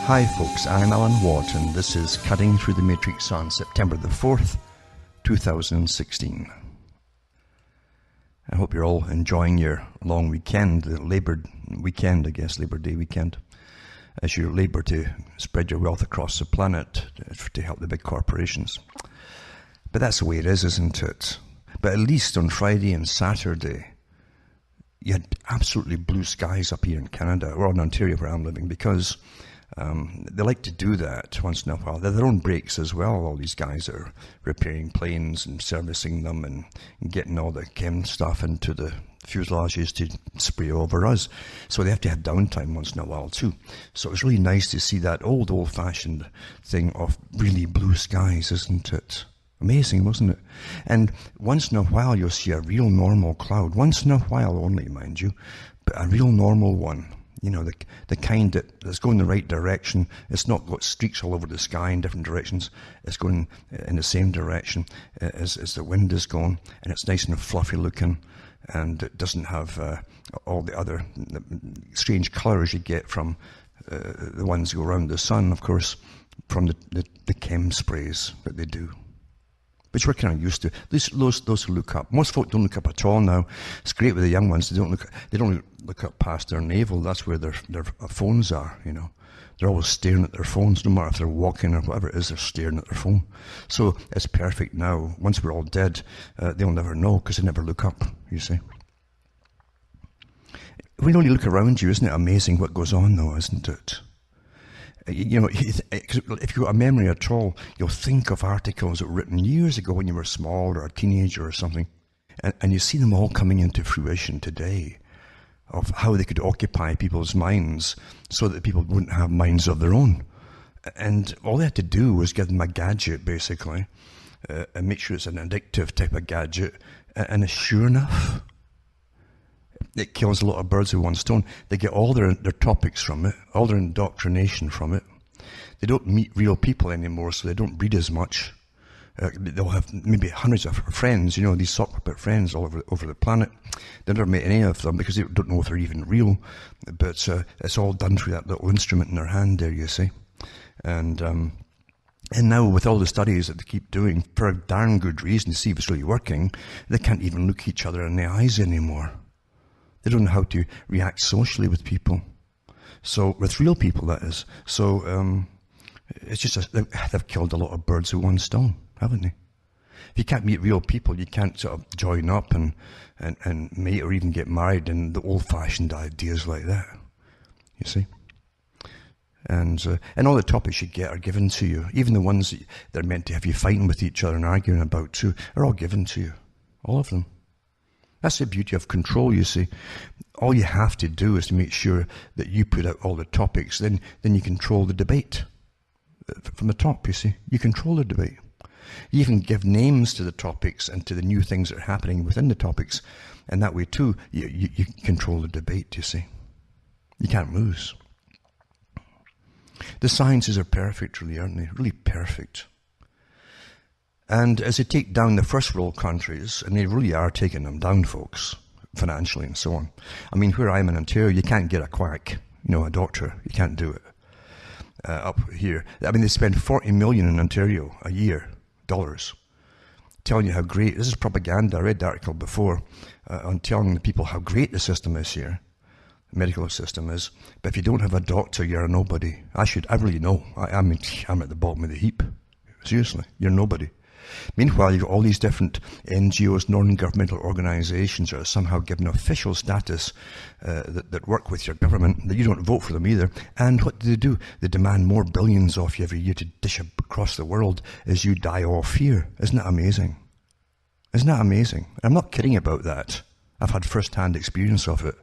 Hi folks, I'm Alan Watt and this is Cutting Through the Matrix on September the 4th, 2016. I hope you're all enjoying your long weekend, the Labor Day weekend, as you labour to spread your wealth across the planet to help the big corporations. But that's the way it is, isn't it? But at least on Friday and Saturday, you had absolutely blue skies up here in Canada, or in Ontario where I'm living, because they like to do that once in a while. They're their own breaks as well. All these guys are repairing planes and servicing them and getting all the chem stuff into the fuselages to spray over us. So they have to have downtime once in a while too. So it was really nice to see that old-fashioned thing of really blue skies, isn't it? Amazing, wasn't it? And once in a while you'll see a real normal cloud. Once in a while only, mind you, but a real normal one. You know, the kind that's going the right direction. It's not got streaks all over the sky in different directions. It's going in the same direction as the wind is going, and it's nice and fluffy looking, and it doesn't have all the other strange colours you get from the ones that go around the sun, of course, from the chem sprays that they do, which we're kind of used to. Those who look up, most folk don't look up at all now. It's great with the young ones. They don't look up past their navel. That's where their phones are. You know, they're always staring at their phones, no matter if they're walking or whatever it is. They're staring at their phone. So it's perfect now. Once we're all dead, they'll never know because they never look up. You see. When you look around you, isn't it amazing what goes on, though, isn't it? You know, if you've got a memory at all, you'll think of articles that were written years ago when you were small or a teenager or something, and you see them all coming into fruition today, of how they could occupy people's minds so that people wouldn't have minds of their own. And all they had to do was give them a gadget, basically, and make sure it's an addictive type of gadget, and sure enough, it kills a lot of birds with one stone. They get all their topics from it, all their indoctrination from it. They don't meet real people anymore, so they don't breed as much. They'll have maybe hundreds of friends, you know, these sock puppet friends all over the planet. They never met any of them because they don't know if they're even real. But it's all done through that little instrument in their hand there, you see. And now with all the studies that they keep doing, for a darn good reason, to see if it's really working, they can't even look each other in the eyes anymore. They don't know how to react socially with people. So, with real people, that is. So, it's just, they've killed a lot of birds with one stone, haven't they? If you can't meet real people, you can't sort of join up and mate or even get married in the old-fashioned ideas like that. You see? And all the topics you get are given to you. Even the ones that are meant to have you fighting with each other and arguing about too, are all given to you. All of them. That's the beauty of control, you see. All you have to do is to make sure that you put out all the topics, then you control the debate. From the top, you see. You control the debate. You even give names to the topics and to the new things that are happening within the topics. And that way, too, you control the debate, you see. You can't lose. The sciences are perfect, really, aren't they? Really perfect. And as they take down the first world countries, and they really are taking them down, folks, financially and so on. I mean, where I'm in Ontario, you can't get a quack, you know, a doctor. You can't do it. Up here. I mean, they spend 40 million in Ontario a year, dollars, telling you how great, this is propaganda. I read the article before on telling the people how great the system is here, the medical system is. But if you don't have a doctor, you're a nobody. I really know. I'm at the bottom of the heap. Seriously, you're nobody. Meanwhile, you've got all these different NGOs, non-governmental organisations that are somehow given official status that work with your government, that you don't vote for them either. And what do? They demand more billions off you every year to dish across the world as you die off here. Isn't that amazing? Isn't that amazing? I'm not kidding about that. I've had first-hand experience of it.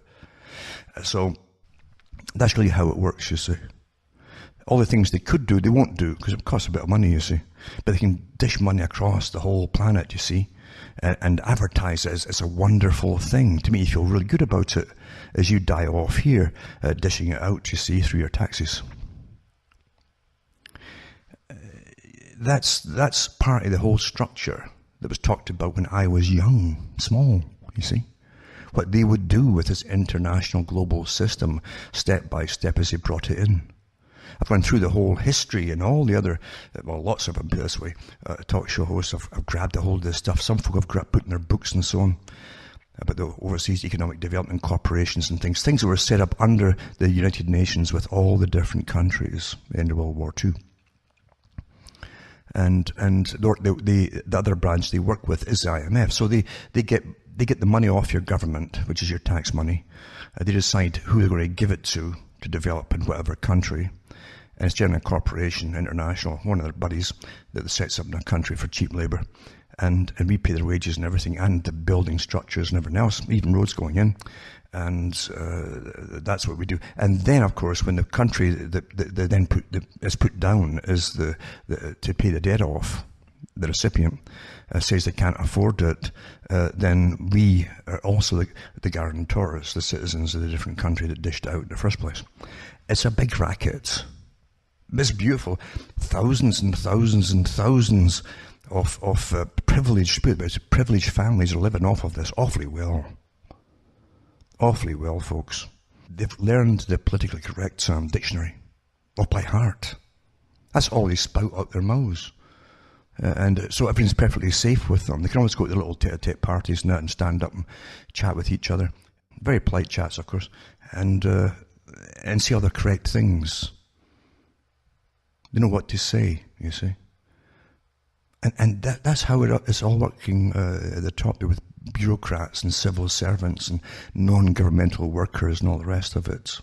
So that's really how it works, you see. All the things they could do, they won't do, because it costs a bit of money, you see. But they can dish money across the whole planet, you see, and advertise it as a wonderful thing. To me, you feel really good about it as you die off here, dishing it out, you see, through your taxes. That's part of the whole structure that was talked about when I was young, small, you see. What they would do with this international global system, step by step, as they brought it in. I've gone through the whole history, and all the other, well, lots of them, put it this way, talk show hosts have grabbed a hold of this stuff. Some folk have put in their books and so on about the overseas economic development corporations and things that were set up under the United Nations with all the different countries at the end of World War II. And the other branch they work with is the IMF. So they get the money off your government, which is your tax money. They decide who they're going to give it to develop in whatever country. And it's generally a corporation, international, one of their buddies that sets up in a country for cheap labour. And we pay their wages and everything, and the building structures and everything else, even roads going in. And that's what we do. And then, of course, when the country that is put down is to pay the debt off, the recipient says they can't afford it, then we are also the guarantors, the citizens of the different country that dished out in the first place. It's a big racket. It's beautiful. Thousands and thousands and thousands of privileged families are living off of this awfully well. Awfully well, folks. They've learned the politically correct dictionary off by heart. That's all they spout out their mouths. And so everything's perfectly safe with them. They can always go to the little tete-a-tete parties and that and stand up and chat with each other. Very polite chats, of course. And say all the correct things. They know what to say, you see. And that's how it's all working at the top there with bureaucrats and civil servants and non-governmental workers and all the rest of it,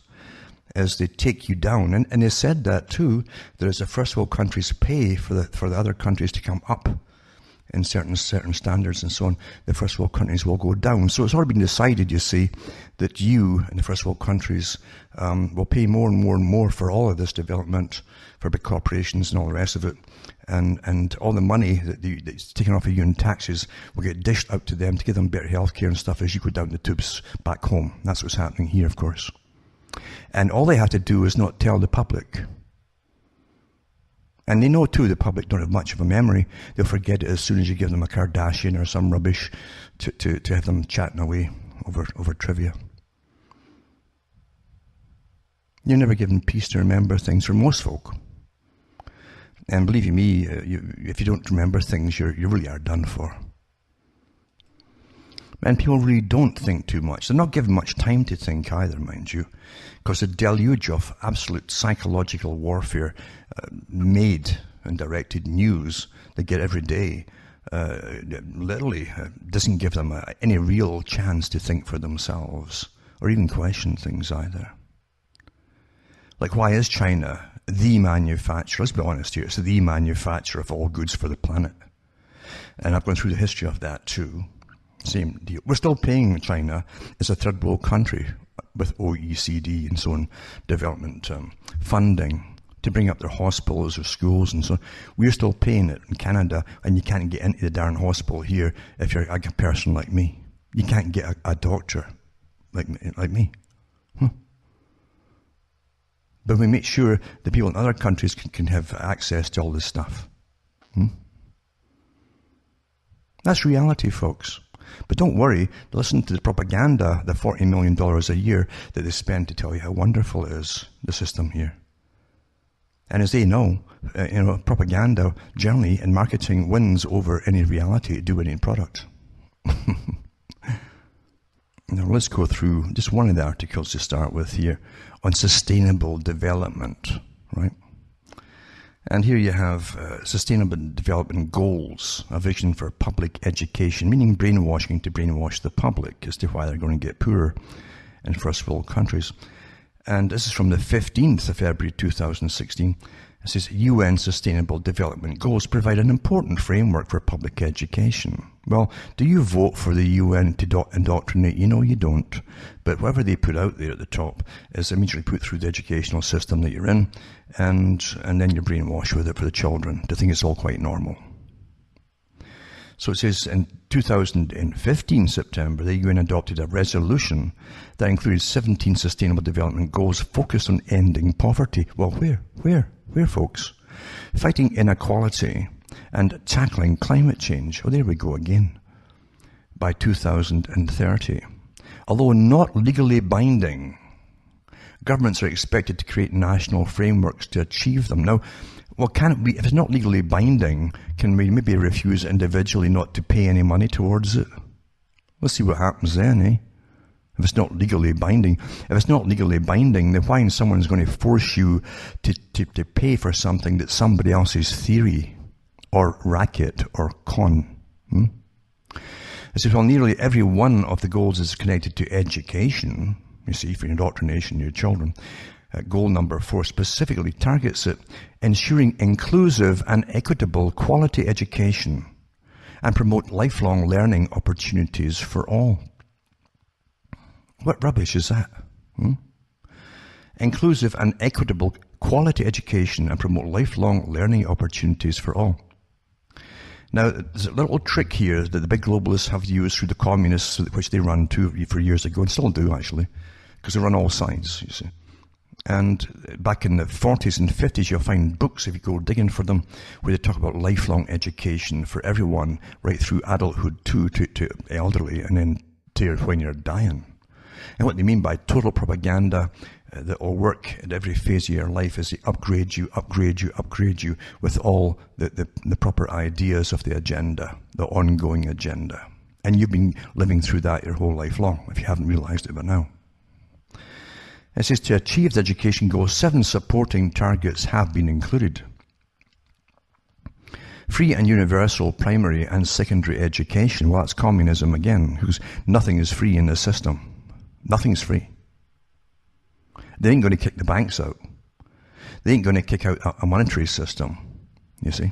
as they take you down. And they said that too, that as the first world countries pay for the other countries to come up in certain standards and so on, the first world countries will go down. So it's already been decided, you see, that you in the first world countries will pay more and more and more for all of this development, for big corporations and all the rest of it. And all the money that's taken off of you in taxes will get dished out to them to give them better health care and stuff as you go down the tubes back home. That's what's happening here, of course. And all they have to do is not tell the public. And they know too, the public don't have much of a memory. They'll forget it as soon as you give them a Kardashian or some rubbish to have them chatting away over trivia. You're never given peace to remember things for most folk. And believe you me, if you don't remember things, you really are done for. And people really don't think too much. They're not given much time to think either, mind you, because the deluge of absolute psychological warfare made and directed news they get every day literally doesn't give them any real chance to think for themselves or even question things either. Like, why is China the manufacturer? Let's be honest here. It's the manufacturer of all goods for the planet. And I've gone through the history of that too. Same deal. We're still paying China as a third world country with OECD and so on, development funding to bring up their hospitals or schools and so on. We're still paying it in Canada, and you can't get into the darn hospital here if you're a person like me. You can't get a doctor like me. But we make sure the people in other countries can have access to all this stuff. That's reality, folks. But don't worry, listen to the propaganda, the $40 million a year that they spend to tell you how wonderful it is, the system here. And as they know, propaganda generally in marketing wins over any reality to do with any product. Now let's go through just one of the articles to start with here on sustainable development, right? And here you have sustainable development goals, a vision for public education, meaning brainwashing to brainwash the public as to why they're going to get poorer in first world countries. And this is from the 15th of February 2016. It says, UN Sustainable Development Goals provide an important framework for public education. Well, do you vote for the UN to indoctrinate you? No, you don't. But whatever they put out there at the top is immediately put through the educational system that you're in, and then you're brainwashed with it for the children to think it's all quite normal. So it says in 2015 September, the UN adopted a resolution that included 17 sustainable development goals focused on ending poverty. Well, where, folks? Fighting inequality and tackling climate change. Oh, there we go again. By 2030. Although not legally binding, Governments are expected to create national frameworks to achieve them. Now, well, can we, if it's not legally binding, can we maybe refuse individually not to pay any money towards it? Let's see what happens then, eh? If it's not legally binding. If it's not legally binding, then why is someone's going to force you to pay for something that's somebody else's theory or racket or con? It says, well, nearly every one of the goals is connected to education, you see, for indoctrination of your children. Goal number 4 specifically targets it, ensuring inclusive and equitable quality education and promote lifelong learning opportunities for all. What rubbish is that? Inclusive and equitable quality education and promote lifelong learning opportunities for all. Now, there's a little trick here that the big globalists have used through the communists, which they run for years ago, and still do actually, because they run all sides, you see. And back in the 40s and 50s, you'll find books, if you go digging for them, where they talk about lifelong education for everyone, right through adulthood to elderly, and then to when you're dying. And what they mean by total propaganda that will work at every phase of your life is they upgrade you with all the proper ideas of the agenda, the ongoing agenda. And you've been living through that your whole life long, if you haven't realized it by now. It says to achieve the education goal, 7 supporting targets have been included. Free and universal primary and secondary education. Well, that's communism again, because nothing is free in the system. Nothing's free. They ain't going to kick the banks out. They ain't going to kick out a monetary system, you see,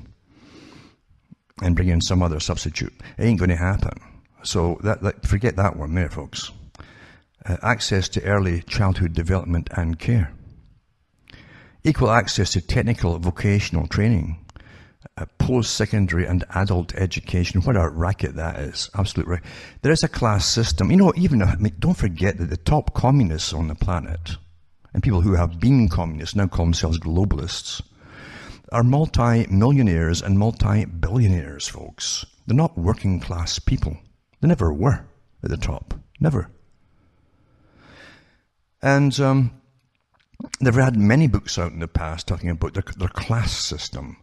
and bring in some other substitute. It ain't going to happen. So forget that one there, folks. Access to early childhood development and care. Equal access to technical vocational training. Post-secondary and adult education. What a racket that is. Absolutely right. There is a class system. You know, don't forget that the top communists on the planet, and people who have been communists now call themselves globalists, are multi-millionaires and multi-billionaires, folks. They're not working class people. They never were at the top. Never. And they've had many books out in the past talking about their class system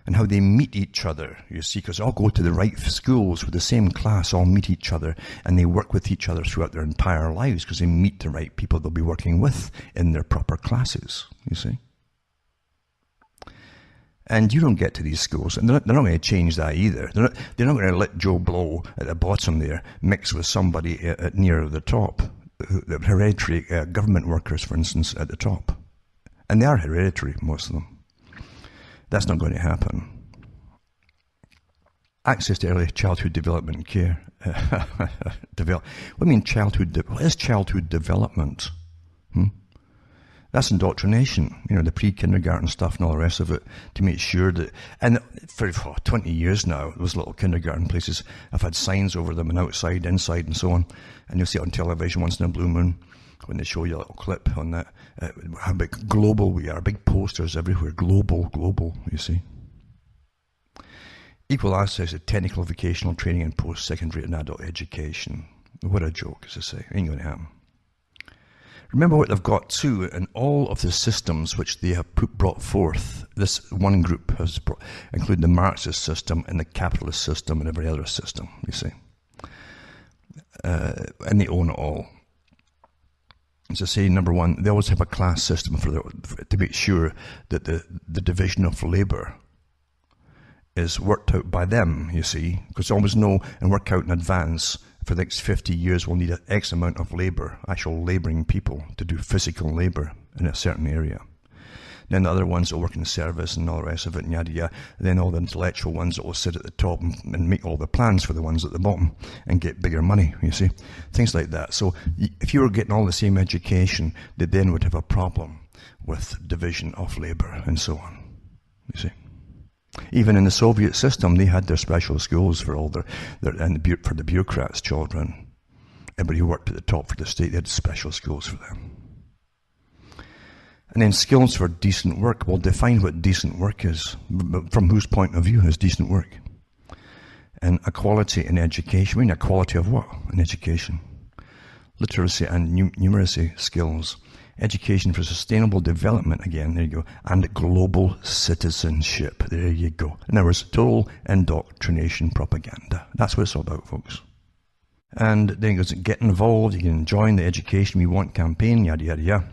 and how they meet each other, you see, because they all go to the right schools with the same class, all meet each other, and they work with each other throughout their entire lives because they meet the right people they'll be working with in their proper classes, you see. And you don't get to these schools, and they're not going to change that either. They're not going to let Joe Blow at the bottom there mix with somebody near the top, the hereditary government workers, for instance, at the top. And they are hereditary, most of them. That's not going to happen. Access to early childhood development and care. What do you mean childhood? What is childhood development? That's indoctrination. You know, the pre-kindergarten stuff and all the rest of it, to make sure that, and for 20 years now, those little kindergarten places, I've had signs over them and outside, inside and so on, and you'll see it on television once in a blue moon, when they show you a little clip on that, how big global we are, big posters everywhere, global, you see. Equal access to technical vocational training and post-secondary and adult education. What a joke, as I say. Ain't going to happen. Remember what they've got too, in all of the systems which they have brought forth. This one group has included the Marxist system and the capitalist system and every other system, you see. And they own it all. As I say, number one, they always have a class system to make sure that the division of labour is worked out by them, you see, because they always know and work out in advance for the next 50 years we'll need an X amount of labour, actual labouring people, to do physical labour in a certain area. Then the other ones will work in the service and all the rest of it, and yada yada. Then all the intellectual ones that will sit at the top and make all the plans for the ones at the bottom and get bigger money, you see. Things like that. So if you were getting all the same education, they then would have a problem with division of labour and so on, you see. Even in the Soviet system, they had their special schools for all for the bureaucrats' children. Everybody who worked at the top for the state, they had special schools for them. And then skills for decent work. Well, define what decent work is. From whose point of view is decent work? And equality in education. I mean, equality of what? In education. Literacy and numeracy skills. Education for sustainable development, again, there you go, and global citizenship, there you go. In other words, total indoctrination propaganda. That's what it's all about, folks. And then it goes, get involved, you can join the Education We Want campaign, yada, yada, yada.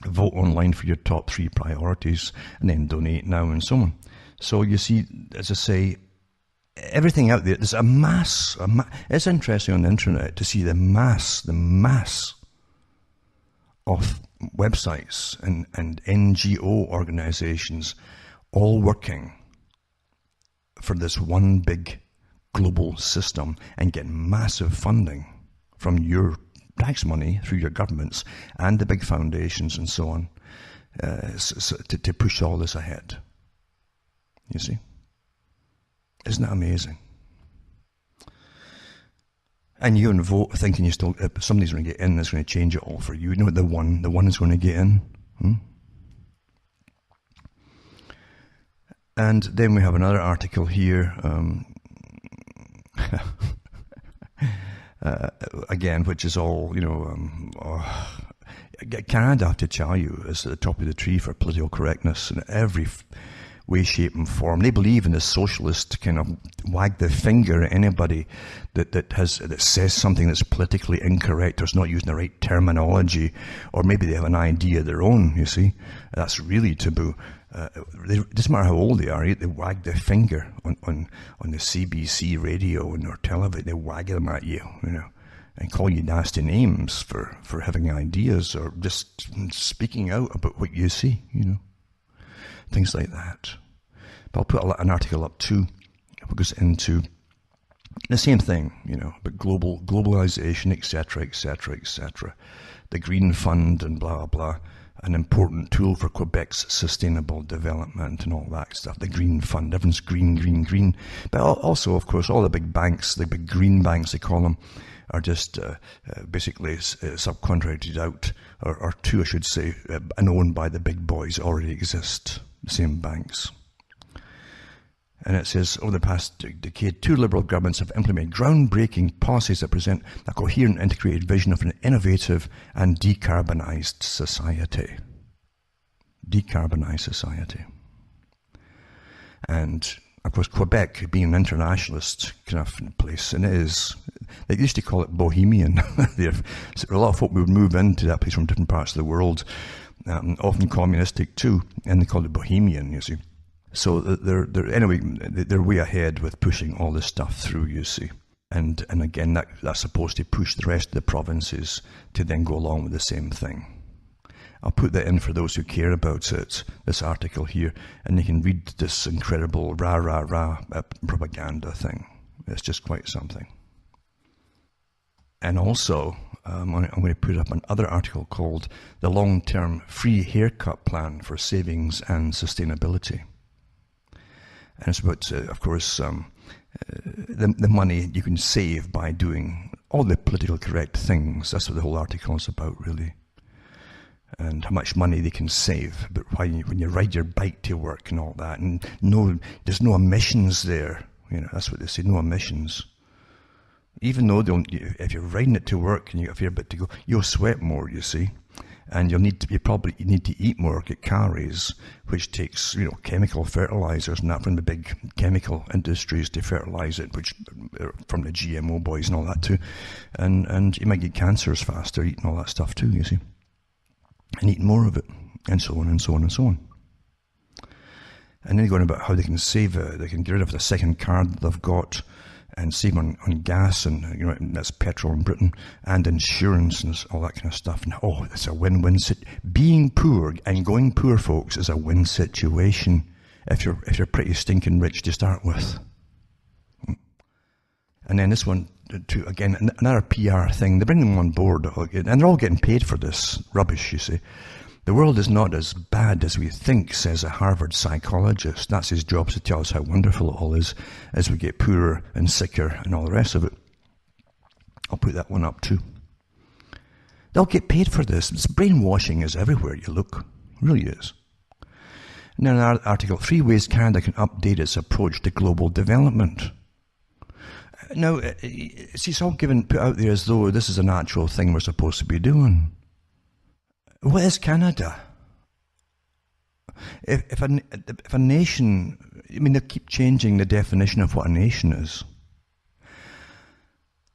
Vote online for your top 3 priorities, and then donate now, and so on. So you see, as I say, everything out there, there's a mass, it's interesting on the internet to see the mass of websites and NGO organizations all working for this one big global system and getting massive funding from your tax money through your governments and the big foundations and so on, to push all this ahead. You see? Isn't that amazing? And you go and vote thinking you still, if somebody's going to get in that's going to change it all for you. You know, the one is going to get in. And then we have another article here, again, which is all, you know, Canada, I have to tell you, is at the top of the tree for political correctness in every way, shape and form. They believe in the socialist kind of wag the finger at anybody that says something that's politically incorrect or is not using the right terminology, or maybe they have an idea of their own, you see. That's really taboo. It doesn't matter how old they are, they wag their finger on the CBC radio and or television. They wag them at you, you know, and call you nasty names for having ideas or just speaking out about what you see, you know. Things like that. But I'll put an article up too, which goes into the same thing, you know, but globalization, etc., etc., etc. The Green Fund and blah, blah, an important tool for Quebec's sustainable development and all that stuff. The Green Fund, everyone's green, green, green. But also, of course, all the big banks, the big green banks, they call them, are just basically subcontracted out, or two, I should say, and owned by the big boys already exist. The same banks. And it says, over the past decade, 2 Liberal governments have implemented groundbreaking policies that present a coherent, integrated vision of an innovative and decarbonised society. Decarbonised society. And, of course, Quebec, being an internationalist kind of place, and it is, they used to call it Bohemian. A lot of folk would move into that place from different parts of the world, often communistic too, and they call it Bohemian, you see. So they're way ahead with pushing all this stuff through, you see. And again, that's supposed to push the rest of the provinces to then go along with the same thing. I'll put that in for those who care about it, this article here, and they can read this incredible rah propaganda thing. It's just quite something. And also, I'm going to put up another article called The Long-Term Free Haircut Plan for Savings and Sustainability. And it's about, of course, the money you can save by doing all the political correct things. That's what the whole article is about, really. And how much money they can save, but when you ride your bike to work and all that, and there's no emissions there. You know, that's what they say, no emissions. Even though if you're riding it to work and you got a fair bit to go, you'll sweat more, you see, and you probably need to eat more, get calories, which takes, you know, chemical fertilizers and that from the big chemical industries to fertilize it, which from the GMO boys and all that too, and you might get cancers faster eating all that stuff too, you see, and eating more of it, and so on and so on and so on. And then going about how they can save, they can get rid of the second car that they've got, and save on gas, and you know, that's petrol in Britain, and insurance and all that kind of stuff. And it's a win-win. Being poor and going poor, folks, is a win situation if you're pretty stinking rich to start with. And then this one, too, again, another PR thing. They bring them on board, and they're all getting paid for this rubbish, you see. The world is not as bad as we think, says a Harvard psychologist. That's his job, to tell us how wonderful it all is as we get poorer and sicker and all the rest of it. I'll put that one up too. They'll get paid for this. This brainwashing is everywhere you look. It really is. And then an article, 3 ways Canada can update its approach to global development. Now, it's all put out there as though this is a natural thing we're supposed to be doing. What is Canada? If a nation, I mean, they keep changing the definition of what a nation is.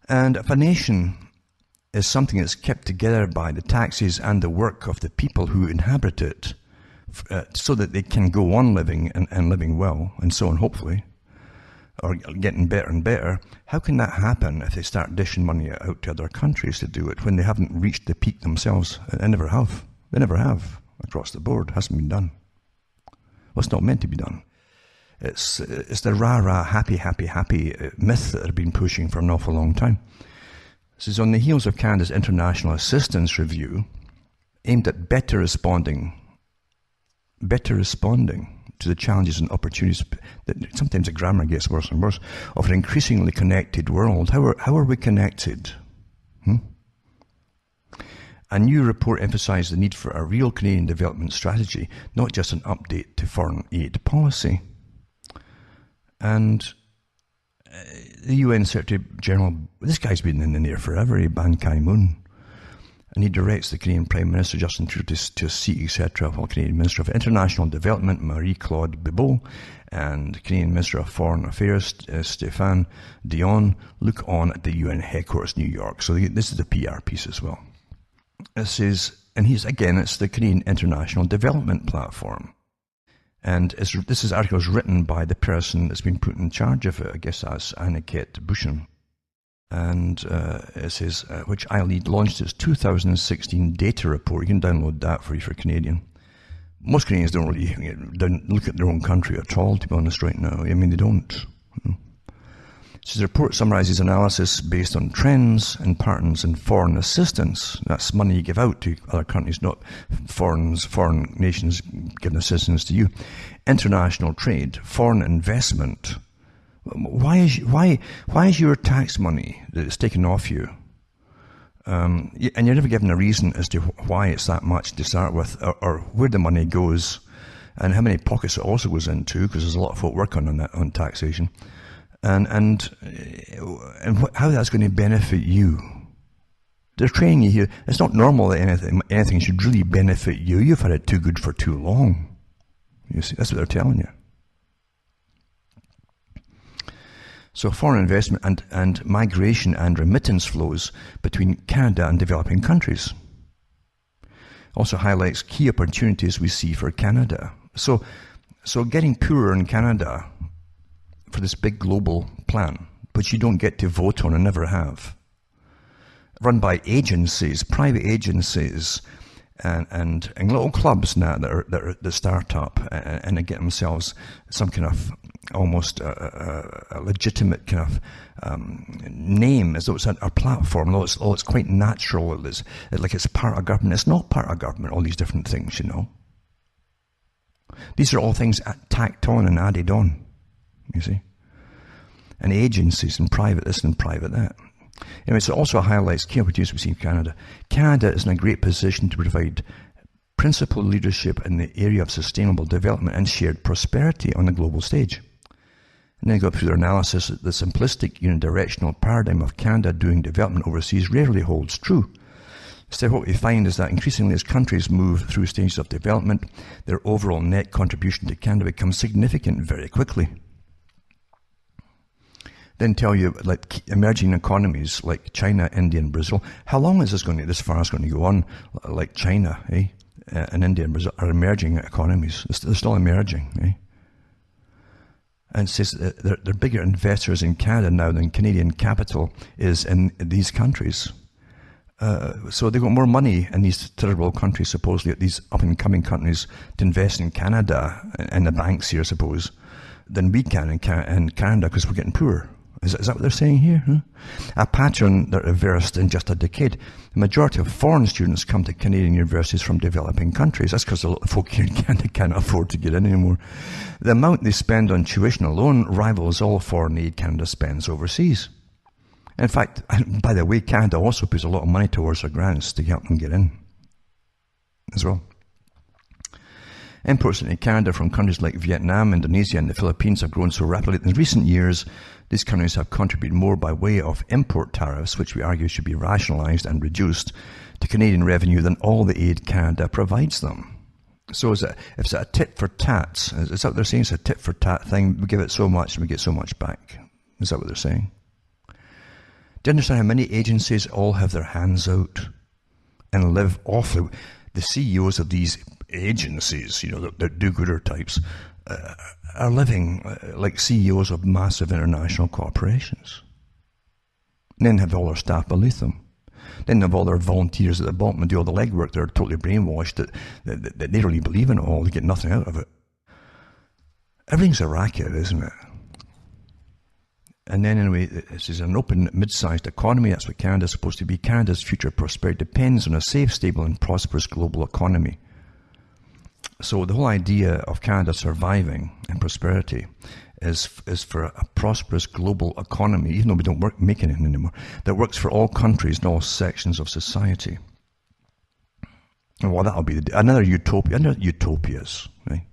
And if a nation is something that's kept together by the taxes and the work of the people who inhabit it, so that they can go on living and living well, and so on, hopefully, or getting better and better, how can that happen if they start dishing money out to other countries to do it when they haven't reached the peak themselves? They never have. They never have across the board. It hasn't been done. Well, it's not meant to be done. It's the rah-rah, happy myth that they've been pushing for an awful long time. This is on the heels of Canada's International Assistance Review, aimed at better responding to the challenges and opportunities that sometimes the grammar gets worse and worse of an increasingly connected world. How are we connected? A new report emphasised the need for a real Canadian development strategy, not just an update to foreign aid policy. And the UN Secretary General, this guy's been in there forever, Ban Ki-moon, and he directs the Canadian Prime Minister Justin Trudeau to a seat, etc., while Canadian Minister of International Development Marie-Claude Bibeau and Canadian Minister of Foreign Affairs Stéphane Dion look on at the UN headquarters, New York. So this is a PR piece as well. This is, and it's the Canadian International Development Platform. And this article is written by the person that's been put in charge of it, I guess that's Anneke Bouchon. And it says, which I lead, launched its 2016 data report. You can download that for Canadian. Most Canadians don't really look at their own country at all, to be honest, right now. I mean, they don't. So the report summarises analysis based on trends and patterns in foreign assistance. That's money you give out to other countries, not foreign nations giving assistance to you. International trade, foreign investment. Why is your tax money that's taken off you? And you're never given a reason as to why it's that much to start with, or where the money goes, and how many pockets it also goes into, because there's a lot of folk working on that, on taxation. And how that's going to benefit you. They're training you here. It's not normal that anything should really benefit you. You've had it too good for too long. You see, that's what they're telling you. So foreign investment and migration and remittance flows between Canada and developing countries. Also highlights key opportunities we see for Canada. So getting poorer in Canada for this big global plan, which you don't get to vote on and never have, run by agencies, private agencies, and little clubs now that are the start-up, and they get themselves some kind of almost a legitimate kind of name, as though it's a platform, although it's quite natural, it's like it's part of government. It's not part of government, all these different things, you know. These are all things tacked on and added on, you see. And agencies and private this and private that. Anyway, so it also highlights key opportunities we see in Canada. Canada is in a great position to provide principal leadership in the area of sustainable development and shared prosperity on the global stage. And then go through their analysis that the simplistic unidirectional paradigm of Canada doing development overseas rarely holds true. Instead, what we find is that increasingly as countries move through stages of development, their overall net contribution to Canada becomes significant very quickly. Then tell you, like emerging economies like China, India, and Brazil, how long is this far going to go on? Like China, and India and Brazil are emerging economies. They're still emerging, And it says that they're bigger investors in Canada now than Canadian capital is in these countries. So they've got more money in these terrible countries, supposedly, these up-and-coming countries, to invest in Canada and the banks here, I suppose, than we can in Canada, because we're getting poorer. Is that what they're saying here? Huh? A pattern that reversed in just a decade. The majority of foreign students come to Canadian universities from developing countries. That's because a lot of folk here in Canada can't afford to get in anymore. The amount they spend on tuition alone rivals all foreign aid Canada spends overseas. In fact, by the way, Canada also puts a lot of money towards their grants to help them get in as well. Imports into Canada from countries like Vietnam, Indonesia, and the Philippines have grown so rapidly that in recent years, these countries have contributed more by way of import tariffs, which we argue should be rationalized and reduced, to Canadian revenue than all the aid Canada provides them. So if it's a tit for tat, is that what they're saying? It's a tit for tat thing. We give it so much and we get so much back. Is that what they're saying? Do you understand how many agencies all have their hands out and live off the CEOs of these agencies, the do-gooder types, are living like CEOs of massive international corporations. And then have all their staff beneath them. Then have all their volunteers at the bottom and do all the legwork. They're totally brainwashed that they don't really believe in it all. They get nothing out of it. Everything's a racket, isn't it? And then anyway, this is an open, mid-sized economy. That's what Canada's supposed to be. Canada's future prosperity depends on a safe, stable and prosperous global economy. So the whole idea of Canada surviving and prosperity is for a prosperous global economy, even though we don't make anything anymore, that works for all countries and all sections of society. And well, that'll be another utopias, right?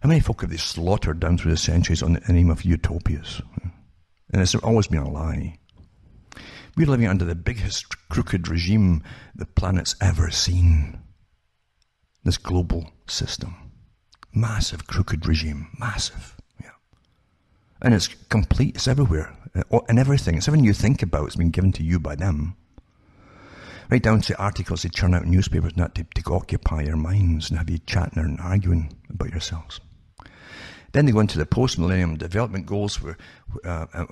How many folk have they slaughtered down through the centuries on the name of utopias? And it's always been a lie. We're living under the biggest crooked regime the planet's ever seen. This global system. Massive crooked regime. Massive. Yeah. And it's complete. It's everywhere. And everything. It's everything you think about. It's been given to you by them. Right down to articles they churn out in newspapers not to occupy your minds and have you chatting and arguing about yourselves. Then they go into the post-millennium development goals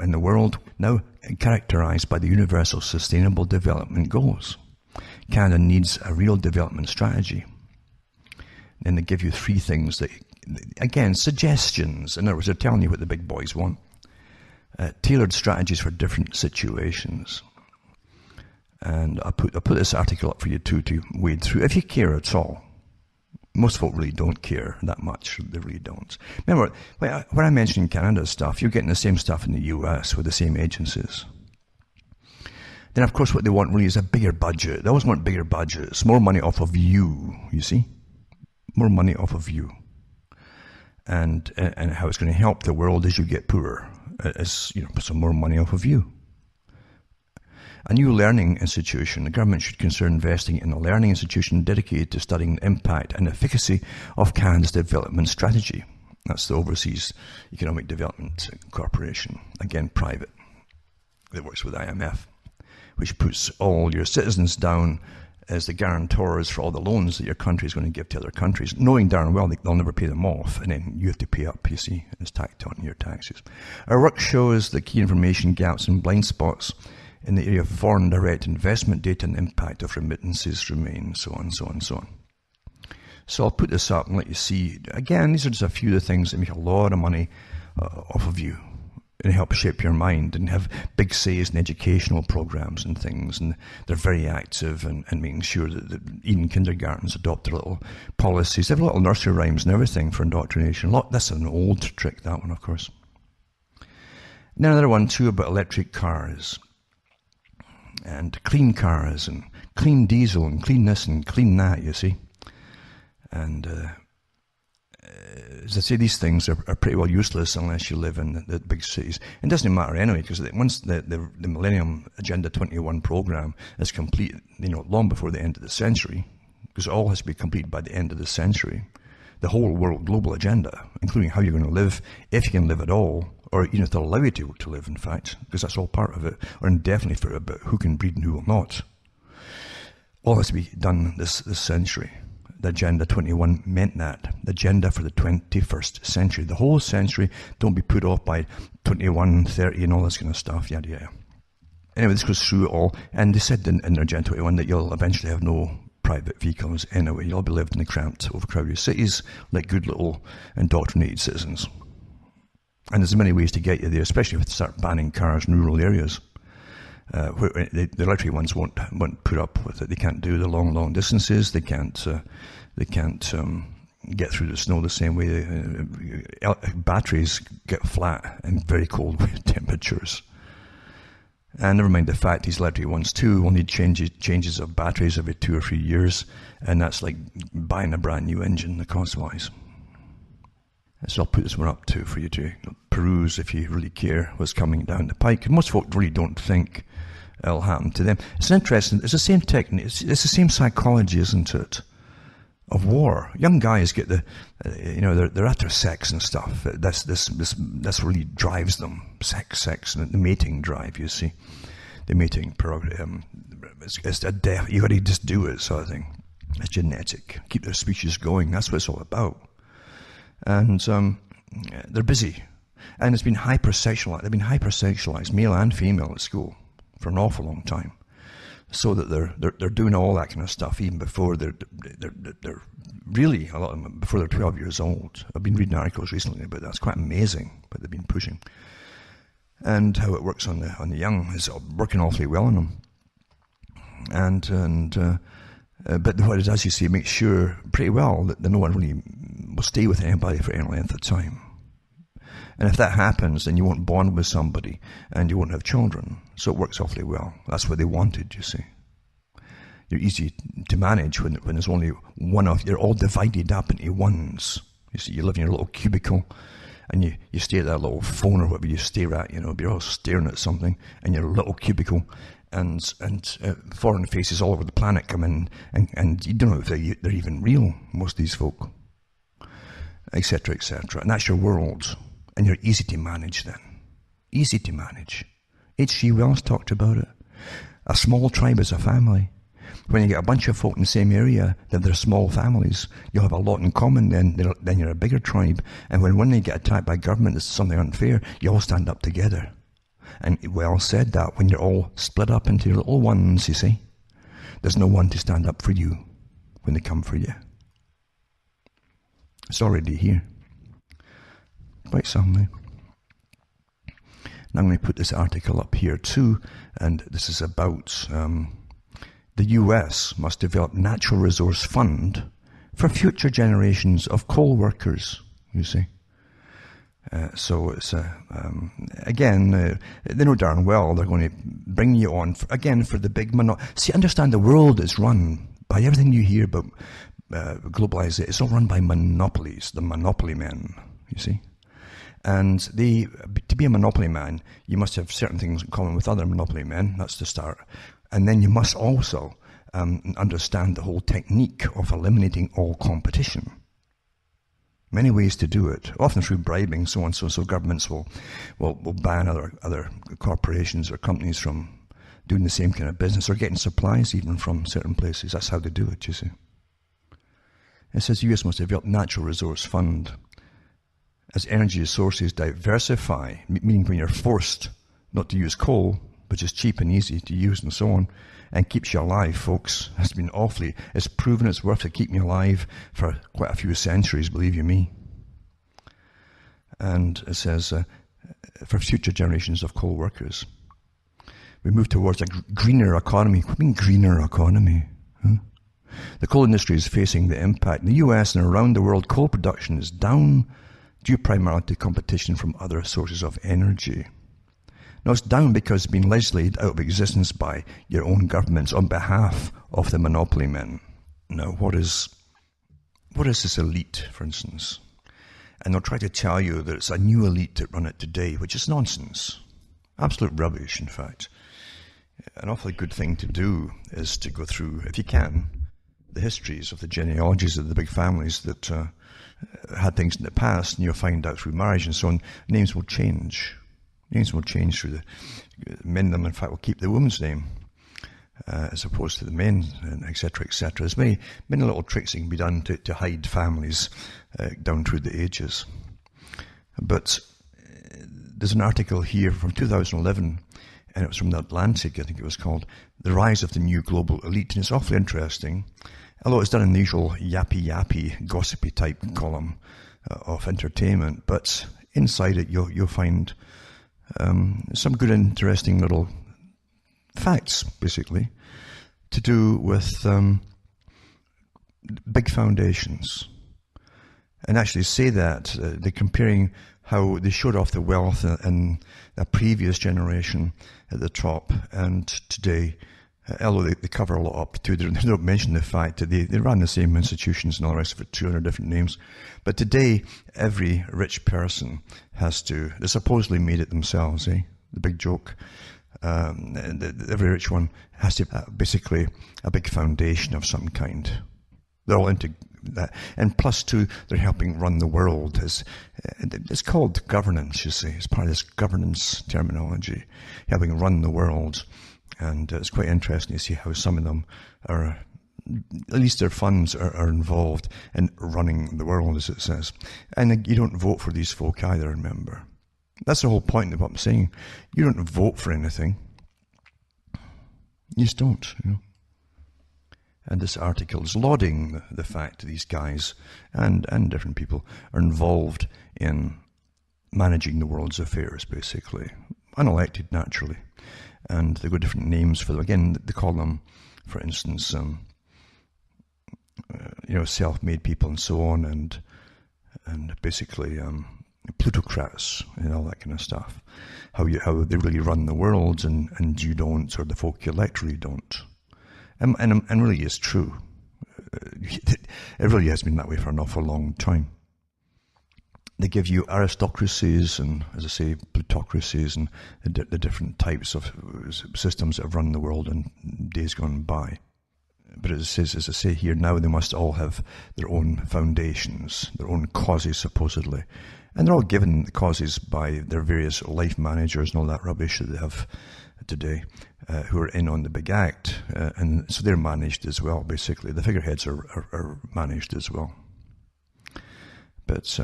in the world, now characterized by the Universal Sustainable Development Goals. Canada needs a real development strategy. Then they give you three things that, again, suggestions. In other words, they're telling you what the big boys want. Tailored strategies for different situations. And I'll put this article up for you too to wade through, if you care at all. Most folk really don't care that much. They really don't. Remember, when I'm mentioning Canada stuff, you're getting the same stuff in the US with the same agencies. Then, of course, what they want really is a bigger budget. They always want bigger budgets, more money off of you see? More money off of you. And how it's going to help the world as you get poorer. Is, some more money off of you. A new learning institution. The government should consider investing in a learning institution dedicated to studying the impact and efficacy of Canada's development strategy. That's the Overseas Economic Development Corporation. Again, private. That works with IMF, which puts all your citizens down as the guarantors for all the loans that your country is going to give to other countries, knowing darn well they'll never pay them off, and then you have to pay up, you see, and it's tacked on your taxes. Our work shows the key information gaps and blind spots in the area of foreign direct investment data and impact of remittances remain, so on, so on, so on. So I'll put this up and let you see. Again, these are just a few of the things that make a lot of money off of you and help shape your mind and have big says in educational programs and things. And they're very active and making sure that even kindergartens adopt their little policies. They have little nursery rhymes and everything for indoctrination. That's an old trick, that one, of course. Then another one, too, about electric cars. And clean cars and clean diesel and clean this and clean that, you see. And as I say, these things are pretty well useless unless you live in the big cities. It doesn't matter anyway, because once the Millennium Agenda 21 program is complete, long before the end of the century, because it all has to be completed by the end of the century, the whole world global agenda, including how you're going to live, if you can live at all, or if they'll allow you to live, in fact, because that's all part of it, or indefinitely for about who can breed and who will not. All has to be done this century. The Agenda 21 meant that. The agenda for the 21st century. The whole century, don't be put off by 21, 30 and all this kind of stuff, yada yada. Anyway, this goes through it all, and they said in their Agenda 21 that you'll eventually have no private vehicles anyway. You'll all be living in the cramped, overcrowded cities like good little indoctrinated citizens. And there's many ways to get you there, especially if they start banning cars in rural areas. Where the electric ones won't put up with it. They can't do the long distances. They can't get through the snow the same way. Batteries get flat in very cold temperatures. And never mind the fact these electric ones too will need changes of batteries every 2 or 3 years, and that's like buying a brand new engine, the cost-wise. So I'll put this one up too for you to peruse if you really care what's coming down the pike. Most folk really don't think it'll happen to them. It's interesting. It's the same technique. It's the same psychology, isn't it? Of war. Young guys get they're after sex and stuff. That's really drives them. Sex, and the mating drive. You see, the mating program. It's a death. You got to just do it, sort of thing. It's genetic. Keep their species going. That's what it's all about. And they're busy. And it's been hypersexualized. They've been hypersexualized, male and female, at school for an awful long time, so that they're doing all that kind of stuff even before they're really, a lot of them before they're 12 years old. I've been reading articles recently about that. It's quite amazing what they've been pushing, and how it works on the young is working awfully well on them. But what it does, you see, it makes sure pretty well that no one really will stay with anybody for any length of time. And if that happens, then you won't bond with somebody and you won't have children. So it works awfully well. That's what they wanted, you see. You're easy to manage when there's only one of, you're all divided up into ones. You see, you live in your little cubicle and you stare at that little phone or whatever you stare at, you're all staring at something in your little cubicle, and foreign faces all over the planet come in, and you don't know if they're even real, most of these folk, etc., etc. And that's your world. And you're easy to manage then. Easy to manage. H.G. Wells talked about it. A small tribe is a family. When you get a bunch of folk in the same area, then they're small families. You'll have a lot in common, then you're a bigger tribe. And when they get attacked by government, there's something unfair, you all stand up together. And Wells said that when you're all split up into your little ones, you see, there's no one to stand up for you when they come for you. It's already here. Quite something. Now I'm going to put this article up here too, and this is about the US must develop natural resource fund for future generations of coal workers, you see. So it's, again, they know darn well they're going to bring you on, for the big See, understand the world is run by everything you hear about globalization. It's all run by monopolies, the monopoly men, you see. And to be a monopoly man, you must have certain things in common with other monopoly men. That's the start. And then you must also understand the whole technique of eliminating all competition. Many ways to do it, often through bribing, so on. So governments will ban other corporations or companies from doing the same kind of business, or getting supplies even from certain places. That's how they do it, you see. It says US must develop natural resource fund as energy sources diversify, meaning when you're forced not to use coal, which is cheap and easy to use and so on, and keeps you alive, folks. It's proven it's worth it keeping you alive for quite a few centuries, believe you me. And it says, for future generations of coal workers. We move towards a greener economy. What do you mean greener economy? Huh? The coal industry is facing the impact. In the US and around the world, coal production is down due primarily to competition from other sources of energy. Now, it's down because it's been legislated out of existence by your own governments on behalf of the monopoly men. Now, what is this elite, for instance? And they'll try to tell you that it's a new elite that run it today, which is nonsense. Absolute rubbish, in fact. An awfully good thing to do is to go through, if you can, the histories of the genealogies of the big families that had things in the past, and you'll find out through marriage and so on, names will change. Names will change through the men. Them, in fact, will keep the woman's name as opposed to the men, etc., etc. There's many little tricks that can be done to hide families down through the ages. But there's an article here from 2011, and it was from the Atlantic, I think it was called, "The Rise of the New Global Elite," and it's awfully interesting. Although it's done in the usual yappy, gossipy type column of entertainment, but inside it you'll find some good, interesting little facts, basically, to do with big foundations. And actually say that they're comparing how they showed off the wealth in a previous generation at the top and today. Although they cover a lot up too, they don't mention the fact that they ran the same institutions and all the rest of it, 200 different names. But today, every rich person they supposedly made it themselves, the big joke. Every rich one has to have basically a big foundation of some kind. They're all into that. And plus, too, they're helping run the world. It's called governance, you see. It's part of this governance terminology, helping run the world. And it's quite interesting to see how some of them are, at least their funds are involved in running the world, as it says. And you don't vote for these folk either, remember. That's the whole point of what I'm saying. You don't vote for anything. You just don't, you know. And this article is lauding the fact that these guys and different people are involved in managing the world's affairs, basically. Unelected, naturally. And they've got different names for them. Again, they call them, for instance, self-made people and so on, and basically plutocrats and all that kind of stuff. How they really run the world, and you don't, or the folk you elect really don't. And really is true. It really has been that way for an awful long time. They give you aristocracies and, as I say, plutocracies and the different types of systems that have run the world in days gone by. But it says, as I say here, now they must all have their own foundations, their own causes, supposedly. And they're all given the causes by their various life managers and all that rubbish that they have today, who are in on the big act. And so they're managed as well, basically. The figureheads are managed as well. But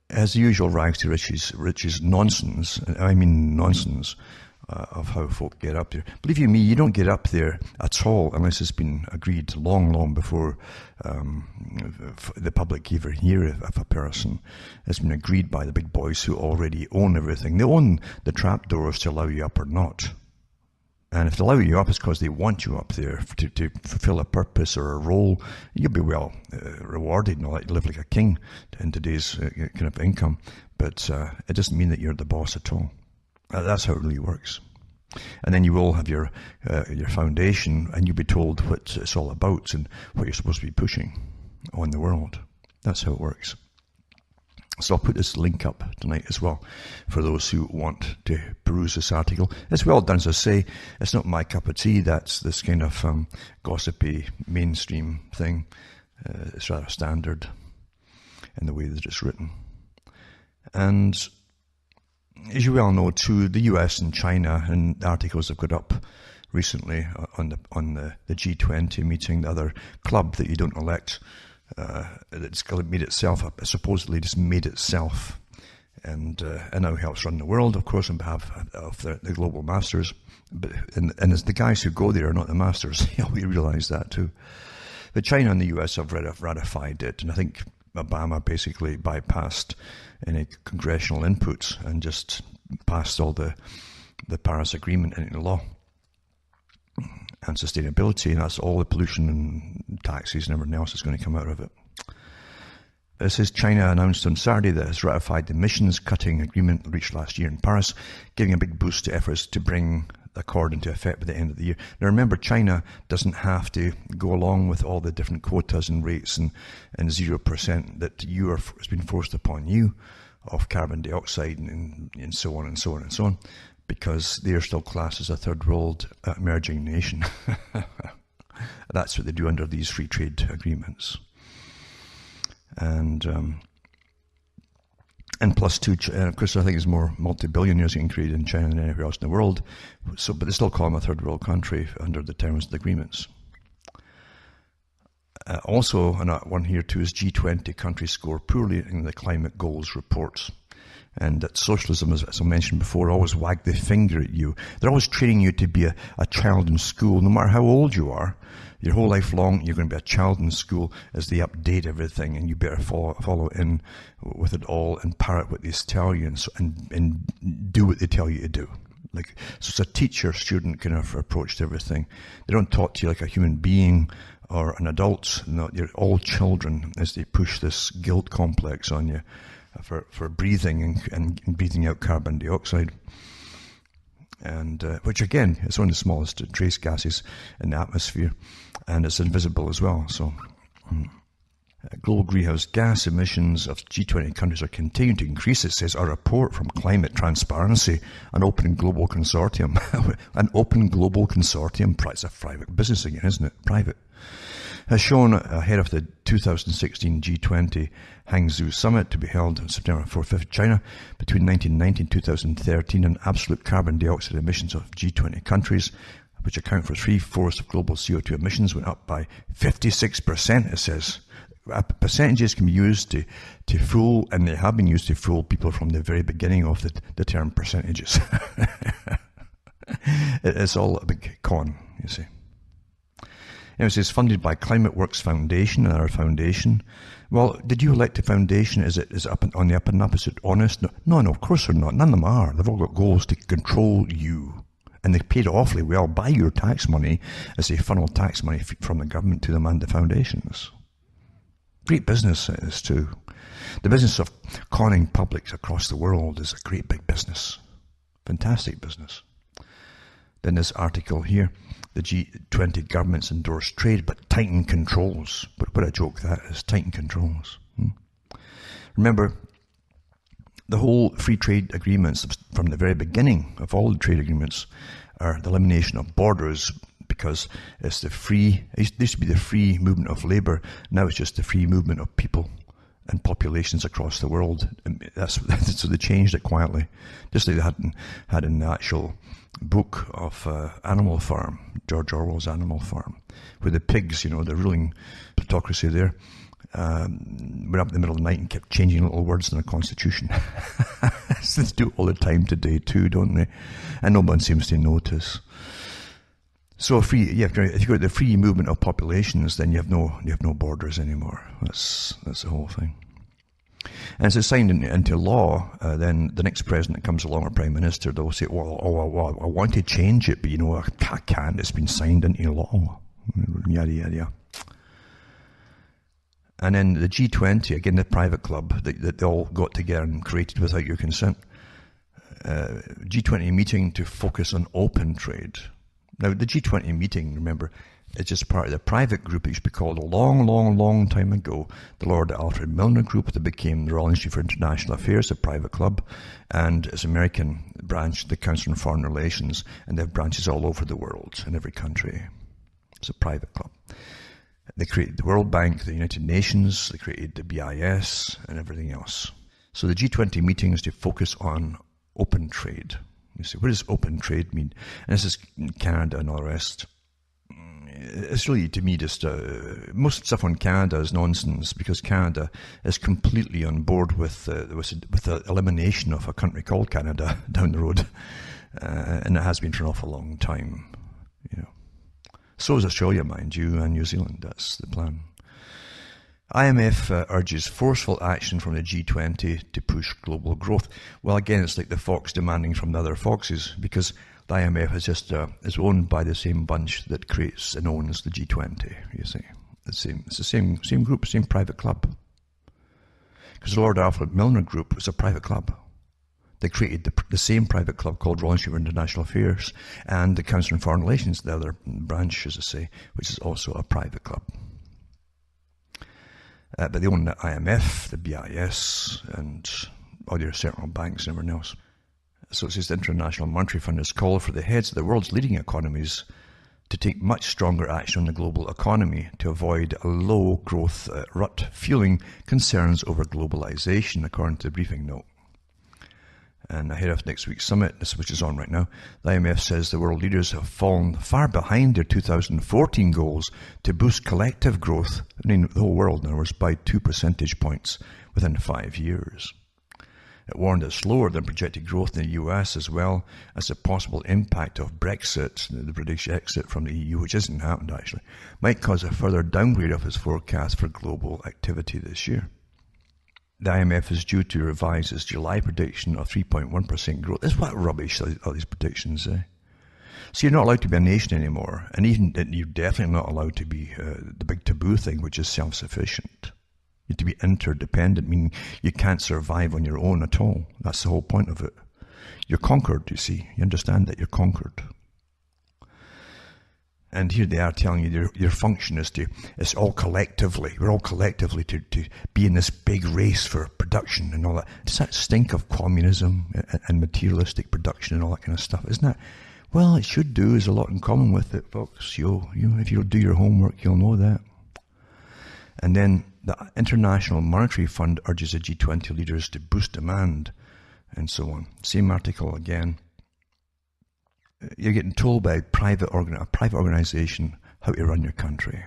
as the usual rags to riches nonsense, I mean nonsense, of how folk get up there. Believe you me, you don't get up there at all unless it's been agreed long before the public even hear of a person. It's been agreed by the big boys who already own everything. They own the trapdoors to allow you up or not. And if they allow you up, it's because they want you up there to fulfill a purpose or a role. You'll be well rewarded and all that. You live like a king in today's kind of income. But it doesn't mean that you're the boss at all. That's how it really works. And then you will have your foundation, and you'll be told what it's all about and what you're supposed to be pushing on the world. That's how it works. So I'll put this link up tonight as well for those who want to peruse this article. It's well done, as I say. It's not my cup of tea. That's this kind of gossipy mainstream thing. It's rather standard in the way that it's written. And as you well know, too, the US and China, and the articles have got up recently on the G20 meeting, the other club that you don't elect, that's made itself up, supposedly just made itself, and now helps run the world, of course, on behalf of the global masters. But and it's the guys who go there are not the masters. We realise that too. But China and the US have ratified it, and I think Obama basically bypassed any congressional inputs and just passed all the Paris Agreement into law and sustainability, and that's all the pollution and taxes and everything else that's going to come out of it. It says China announced on Saturday that it has ratified the emissions-cutting agreement reached last year in Paris, giving a big boost to efforts to bring the accord into effect by the end of the year. Now remember, China doesn't have to go along with all the different quotas and rates and 0% that has been forced upon you of carbon dioxide and so on and so on and so on, because they are still classed as a third world emerging nation. That's what they do under these free trade agreements. And plus two, of course, I think there's more multi-billionaires getting created in China than anywhere else in the world. So, but they still call them a third world country under the terms of the agreements. Also, one here too is G20 countries score poorly in the climate goals reports. And that socialism, as I mentioned before, always wag the finger at you. They're always training you to be a child in school, no matter how old you are. Your whole life long, you're going to be a child in school as they update everything, and you better follow in with it all and parrot what they tell you and do what they tell you to do. So it's a teacher-student kind of approach to everything. They don't talk to you like a human being or an adult. No, you're all children as they push this guilt complex on you for breathing and breathing out carbon dioxide. And which again is one of the smallest trace gases in the atmosphere, and it's invisible as well. So Global greenhouse gas emissions of G20 countries are continuing to increase, it says a report from Climate Transparency, an open global consortium. An open global consortium, it's a private business again, isn't it? Private. Has shown ahead of the 2016 G20 Hangzhou Summit to be held on September 4th, China, between 1990 and 2013, and absolute carbon dioxide emissions of G20 countries, which account for 3/4 of global CO2 emissions, went up by 56%, it says. Percentages can be used to fool, and they have been used to fool people from the very beginning of the term percentages. It's all a big con, you see. It says funded by Climate Works Foundation, and our foundation. Well, did you elect a foundation? Is it up on the up and up? Is it honest? No, of course they're not. None of them are. They've all got goals to control you. And they paid awfully well by your tax money as they funnel tax money from the government to them and the foundations. Great business it is too. The business of conning publics across the world is a great big business. Fantastic business. Then this article here, the G20 governments endorse trade but tighten controls. But what a joke that is, tighten controls. Remember, the whole free trade agreements from the very beginning of all the trade agreements are the elimination of borders, because it's it used to be the free movement of labor, now it's just the free movement of people and populations across the world. And so they changed it quietly, just like they had in the actual book of Animal Farm, George Orwell's Animal Farm, where the pigs, the ruling plutocracy there, went up in the middle of the night and kept changing little words in the Constitution. They do it all the time today too, don't they? And no one seems to notice. So if you've got the free movement of populations, then you have no borders anymore. That's the whole thing. And as it's signed into law, then the next president that comes along, or prime minister, they'll say, well, I want to change it, but I can't. It's been signed into law. Yada, yada, yada. And then the G20, again, the private club that they all got together and created without your consent. G20 meeting to focus on open trade. Now, the G20 meeting, remember, is just part of the private group. It used to be called a long, long, long time ago the Lord Alfred Milner Group, that became the Royal Institute for International Affairs, a private club, and its American branch, the Council on Foreign Relations, and they have branches all over the world, in every country. It's a private club. They created the World Bank, the United Nations, they created the BIS, and everything else. So the G20 meeting is to focus on open trade. You see, what does open trade mean? And this is Canada and all the rest. It's really, to me, just most stuff on Canada is nonsense, because Canada is completely on board with the elimination of a country called Canada down the road, and it has been for an awful long time. So is Australia, mind you, and New Zealand. That's the plan. IMF urges forceful action from the G20 to push global growth. Well, again, it's like the fox demanding from the other foxes, because the IMF is owned by the same bunch that creates and owns the G20. You see, it's the same group, same private club. Because the Lord Alfred Milner Group was a private club. They created the same private club called Royal Institute for International Affairs, and the Council on Foreign Relations, the other branch, as I say, which is also a private club. But they own the IMF, the BIS, and other central banks and everything else. So it says the International Monetary Fund has called for the heads of the world's leading economies to take much stronger action on the global economy to avoid a low growth rut, fueling concerns over globalization, according to the briefing note. And ahead of next week's summit, which is on right now, the IMF says the world leaders have fallen far behind their 2014 goals to boost collective growth, the whole world, in other words, by 2 percentage points within 5 years. It warned that slower than projected growth in the US, as well as the possible impact of Brexit, the British exit from the EU, which hasn't happened actually, might cause a further downgrade of its forecast for global activity this year. The IMF is due to revise its July prediction of 3.1% growth. That's what rubbish all these predictions say. So you're not allowed to be a nation anymore, and even you're definitely not allowed to be the big taboo thing, which is self-sufficient. You have to be interdependent, meaning you can't survive on your own at all. That's the whole point of it. You're conquered, you see. You understand that you're conquered. And here they are telling you your function is it's all collectively, we're all collectively to be in this big race for production and all that. Does that stink of communism and materialistic production and all that kind of stuff? Isn't that? Well, it should do. There's a lot in common with it, folks. If you'll do your homework, you'll know that. And then the International Monetary Fund urges the G20 leaders to boost demand and so on. Same article again. You're getting told by a private organization how to run your country.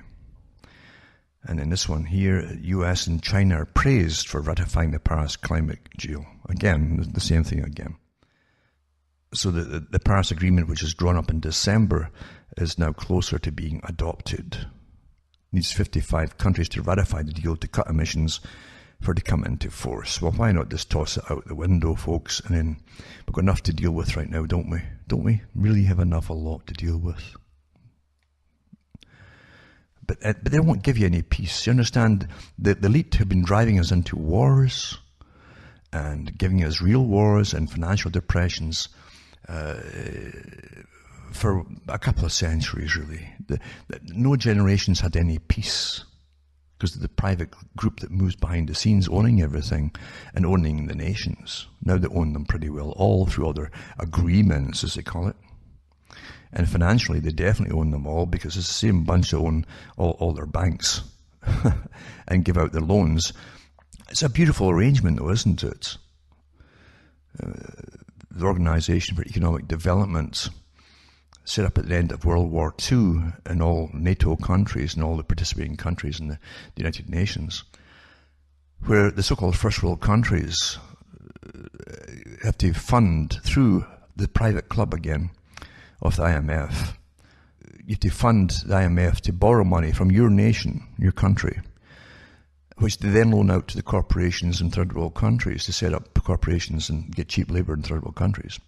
And in this one here, US and China are praised for ratifying the Paris climate deal. Again, the same thing again. So the Paris Agreement, which was drawn up in December, is now closer to being adopted. Needs 55 countries to ratify the deal to cut emissions for it to come into force. Well, why not just toss it out the window, folks? And then we've got enough to deal with right now, don't we? Don't we really have a lot to deal with? But they won't give you any peace. You understand? The elite have been driving us into wars and giving us real wars and financial depressions for a couple of centuries, really. No generations had any peace because of the private group that moves behind the scenes owning everything and owning the nations. Now they own them pretty well, all through other agreements, as they call it. And financially, they definitely own them all because it's the same bunch that own all their banks and give out their loans. It's a beautiful arrangement, though, isn't it? The Organization for Economic Development, set up at the end of World War II in all NATO countries and all the participating countries in the United Nations, where the so-called first world countries have to fund through the private club again of the IMF. You have to fund the IMF to borrow money from your nation, your country, which they then loan out to the corporations in third world countries to set up corporations and get cheap labor in third world countries.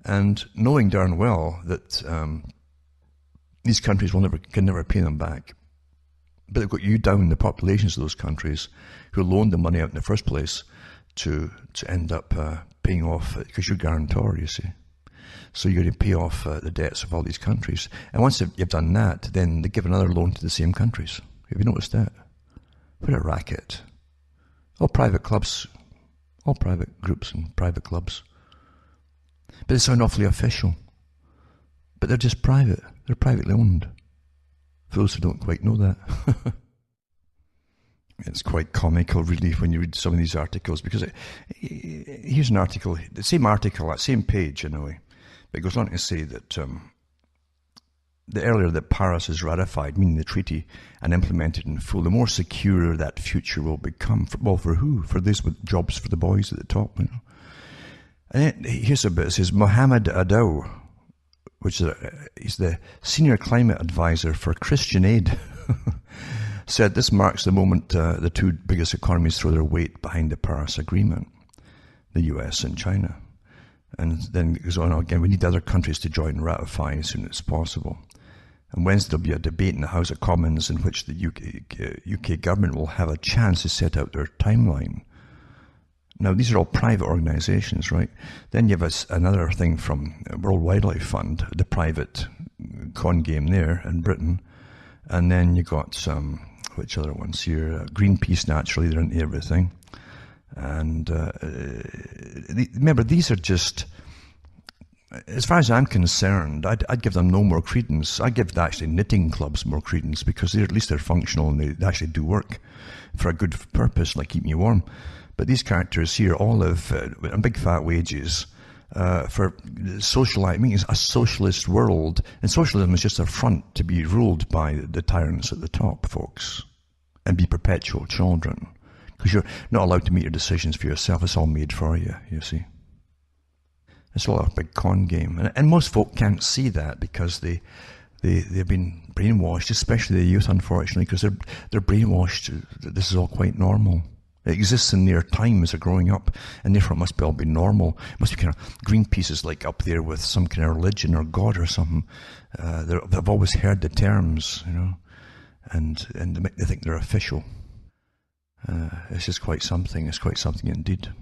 And knowing darn well that these countries can never pay them back. But they've got you down the populations of those countries who loaned the money out in the first place to end up paying off, because you're guarantor, you see. So you're going to pay off the debts of all these countries. And once you've done that, then they give another loan to the same countries. Have you noticed that? What a racket. All private clubs, all private groups and private clubs. But they sound awfully official. But they're just private. They're privately owned. For those who don't quite know that. It's quite comical, really, when you read some of these articles, because here's an article, the same article, that same page in a way, but it goes on to say that the earlier that Paris is ratified, meaning the treaty, and implemented in full, the more secure that future will become. For who? For those with jobs for the boys at the top, you know. And here's a bit. It says Mohammed Adaw, which is he's the senior climate advisor for Christian Aid, said this marks the moment the two biggest economies throw their weight behind the Paris Agreement, the US and China. And then it goes on again, we need other countries to join and ratify as soon as possible. And Wednesday there'll be a debate in the House of Commons in which the UK government will have a chance to set out their timeline. Now, these are all private organisations, right? Then you have another thing from World Wildlife Fund, the private con game there in Britain. And then you got which other ones here? Greenpeace, naturally, they're into everything. And remember, these are just, as far as I'm concerned, I'd give them no more credence. I'd give actually knitting clubs more credence because at least they're functional and they actually do work for a good purpose, like keeping you warm. But these characters here all live on big fat wages for socialite, meaning a socialist world. And socialism is just a front to be ruled by the tyrants at the top, folks, and be perpetual children. Because you're not allowed to make your decisions for yourself. It's all made for you, you see. It's all a big con game. And most folk can't see that because they've been brainwashed, especially the youth, unfortunately, because they're brainwashed that this is all quite normal. It exists in their time as they're growing up, and therefore it must all be normal. It must be kind of, Greenpeace is like up there with some kind of religion or God or something. They've always heard the terms, you know, and they think they're official. It's just quite something. It's quite something indeed.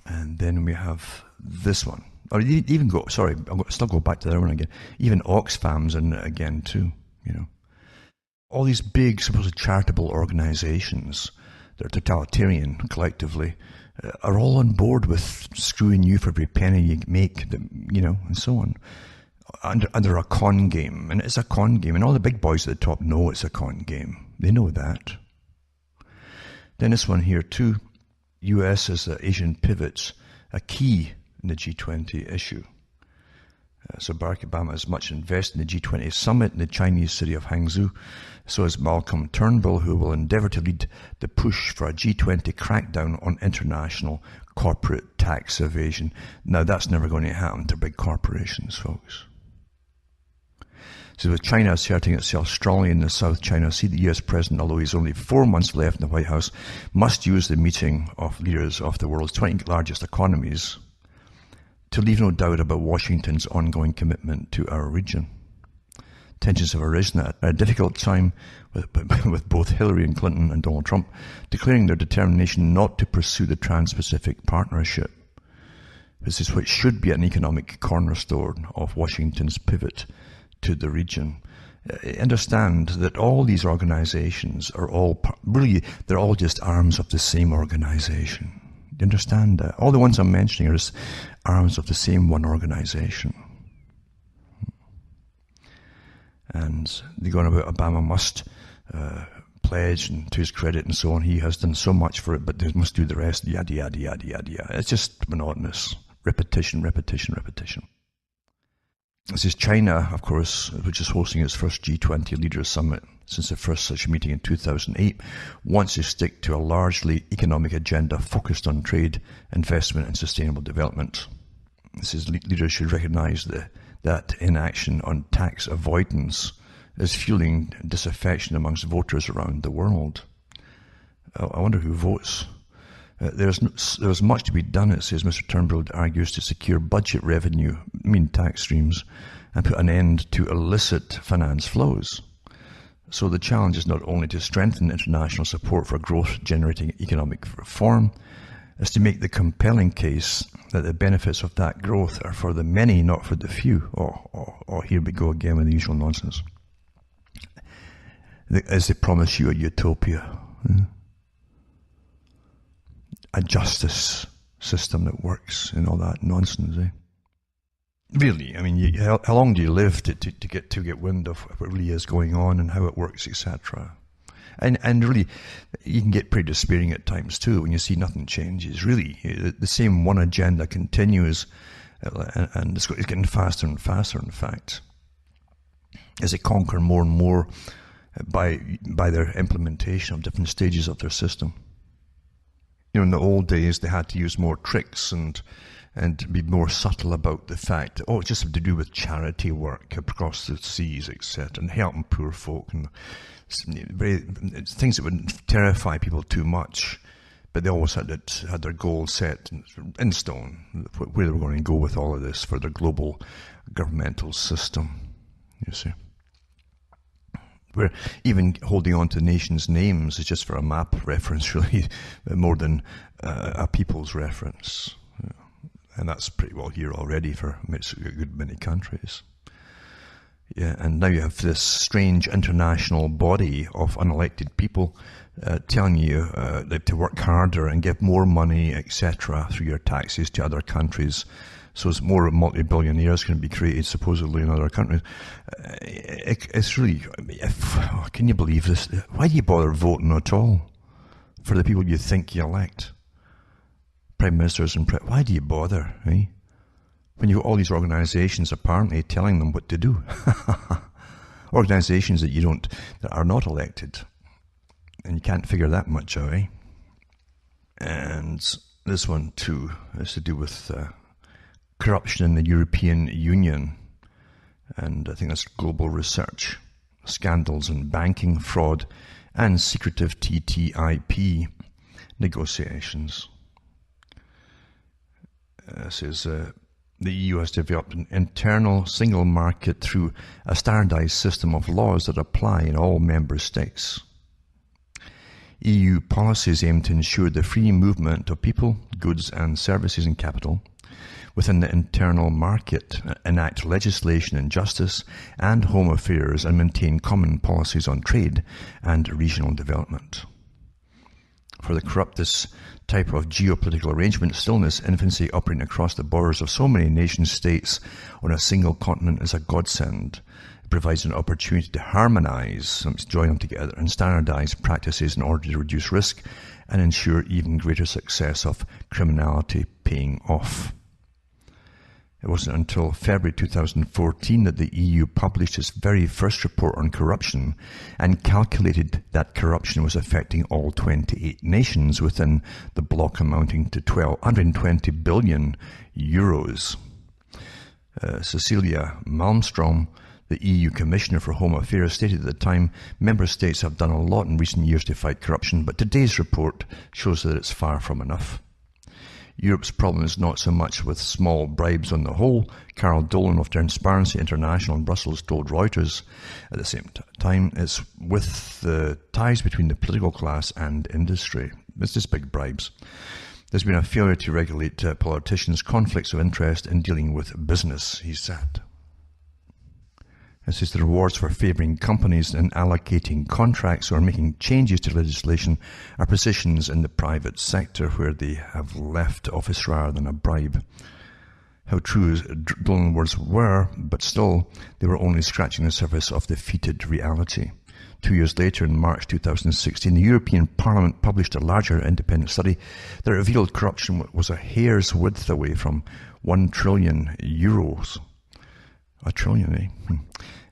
And then we have this one. Or even go, sorry, I'll still go back to that one again. Even Oxfam's in it again too, you know. All these big, supposed charitable organizations that are totalitarian collectively are all on board with screwing you for every penny you make, you know, and so on. Under a con game. And it's a con game. And all the big boys at the top know it's a con game. They know that. Then this one here too. US as the Asian pivots, a key in the G20 issue. So Barack Obama has much invested in the G20 summit in the Chinese city of Hangzhou. So has Malcolm Turnbull, who will endeavour to lead the push for a G20 crackdown on international corporate tax evasion. Now that's never going to happen to big corporations, folks. So with China asserting itself strongly in the South China Sea, the US President, although he's only 4 months left in the White House, must use the meeting of leaders of the world's 20 largest economies to leave no doubt about Washington's ongoing commitment to our region. Tensions have arisen at a difficult time with both Hillary Clinton and Donald Trump declaring their determination not to pursue the Trans-Pacific Partnership. This is what should be an economic cornerstone of Washington's pivot to the region. Understand that all these organizations are all, really, they're all just arms of the same organization. You understand that? All the ones I'm mentioning are just arms of the same one organization. And they're going about Obama must pledge, and to his credit and so on, he has done so much for it, but they must do the rest, yada, yada, yada, yada, yada. It's just monotonous. Repetition, repetition, repetition. This is China, of course, which is hosting its first G20 Leaders Summit since the first such meeting in 2008, wants to stick to a largely economic agenda focused on trade, investment and sustainable development. This is leaders should recognize that inaction on tax avoidance is fueling disaffection amongst voters around the world. I wonder who votes. There's much to be done, it says Mr. Turnbull argues, to secure budget revenue, tax streams, and put an end to illicit finance flows. So the challenge is not only to strengthen international support for growth-generating economic reform, is to make the compelling case that the benefits of that growth are for the many, not for the few. Here we go again with the usual nonsense. As they promise you a utopia. A justice system that works and all that nonsense, eh? Really, how long do you live to get wind of what really is going on and how it works, etc.? And really, you can get pretty despairing at times too when you see nothing changes. Really, the same one agenda continues, and it's getting faster and faster, in fact, as they conquer more and more by their implementation of different stages of their system. In the old days, they had to use more tricks and be more subtle about the fact that, it's just to do with charity work across the seas, etc., and helping poor folk, and things that would terrify people too much. But they always had their goals set in stone, where they were going to go with all of this for their global governmental system, you see. Where even holding on to nations' names is just for a map reference, really, more than a people's reference. And that's pretty well here already for a good many countries. Yeah, and now you have this strange international body of unelected people telling you to work harder and give more money, etc., through your taxes to other countries. So it's more multi-billionaires going to be created supposedly in other countries. It's really, can you believe this? Why do you bother voting at all for the people you think you elect? Prime ministers and why do you bother, eh? When you've got all these organizations apparently telling them what to do. Organizations that are not elected. And you can't figure that much out, eh? And this one too is to do with corruption in the European Union, and I think that's global research, scandals in banking, fraud, and secretive TTIP negotiations. Says the EU has developed an internal single market through a standardized system of laws that apply in all member states. EU policies aim to ensure the free movement of people, goods and services and capital within the internal market, enact legislation in justice and home affairs, and maintain common policies on trade and regional development. For the corrupt, this type of geopolitical arrangement, still in its infancy, operating across the borders of so many nation-states on a single continent, is a godsend. It provides an opportunity to harmonise, join them together, and standardise practices in order to reduce risk and ensure even greater success of criminality paying off. It wasn't until February 2014 that the EU published its very first report on corruption and calculated that corruption was affecting all 28 nations within the bloc, amounting to 120 billion euros. Cecilia Malmström, the EU Commissioner for Home Affairs, stated at the time, member states have done a lot in recent years to fight corruption, but today's report shows that it's far from enough. Europe's problem is not so much with small bribes on the whole, Carol Dolan of Transparency International in Brussels told Reuters. At the same time, it's with the ties between the political class and industry. It's just big bribes. There's been a failure to regulate politicians' conflicts of interest in dealing with business, he said. This is the rewards for favouring companies and allocating contracts or making changes to legislation are positions in the private sector where they have left office rather than a bribe. How true Dolan's words were, but still, they were only scratching the surface of the defeated reality. 2 years later, in March 2016, the European Parliament published a larger independent study that revealed corruption was a hair's width away from €1 trillion. A trillion, eh?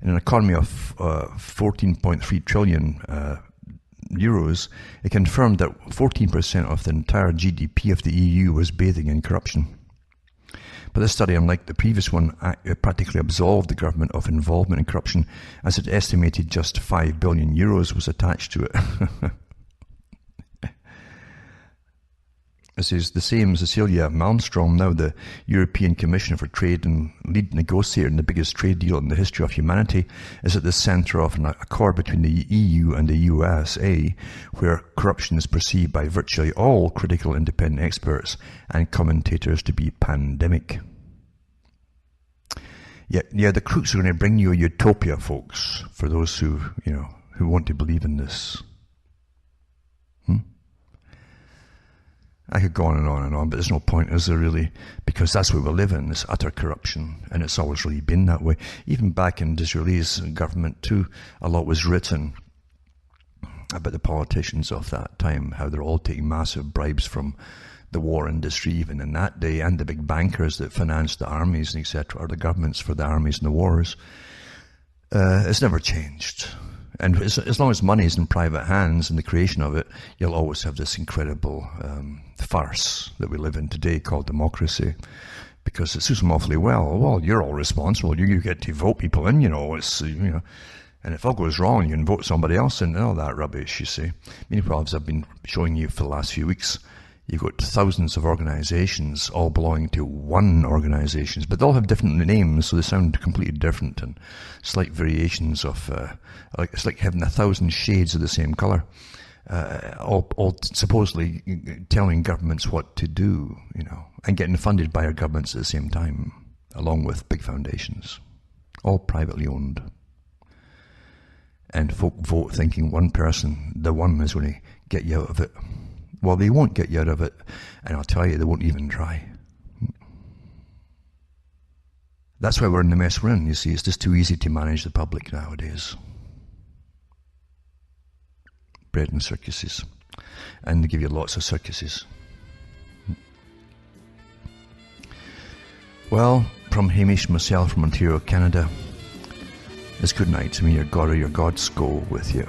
In an economy of 14.3 trillion euros, it confirmed that 14% of the entire GDP of the EU was bathing in corruption. But this study, unlike the previous one, practically absolved the government of involvement in corruption, as it estimated just €5 billion was attached to it. This is the same Cecilia Malmström, now the European Commissioner for Trade and lead negotiator in the biggest trade deal in the history of humanity, is at the centre of an accord between the EU and the USA, where corruption is perceived by virtually all critical independent experts and commentators to be pandemic. Yeah, the crooks are going to bring you a utopia, folks, for those who want to believe in this. I could go on and on and on, but there's no point, is there really? Because that's what we live in, this utter corruption, and it's always really been that way. Even back in Disraeli's government too, a lot was written about the politicians of that time, how they're all taking massive bribes from the war industry even in that day, and the big bankers that financed the armies and etc., or the governments for the armies and the wars. It's never changed. And as long as money is in private hands and the creation of it, you'll always have this incredible farce that we live in today called democracy, because it suits them awfully well. Well, you're all responsible. You get to vote people in, and if all goes wrong, you can vote somebody else in, and all that rubbish, you see. Many problems I've been showing you for the last few weeks. You've got thousands of organisations all belonging to one organisation, but they all have different names, so they sound completely different, and slight variations of, it's like having 1,000 shades of the same colour, all supposedly telling governments what to do, and getting funded by our governments at the same time, along with big foundations, all privately owned. And folk vote thinking one person, the one, is going to get you out of it. Well, they won't get you out of it, and I'll tell you, they won't even try. That's why we're in the mess we're in, you see. It's just too easy to manage the public nowadays. Bread and circuses. And they give you lots of circuses. Well, from Hamish, myself from Ontario, Canada, it's good night. May your God or your gods go with you.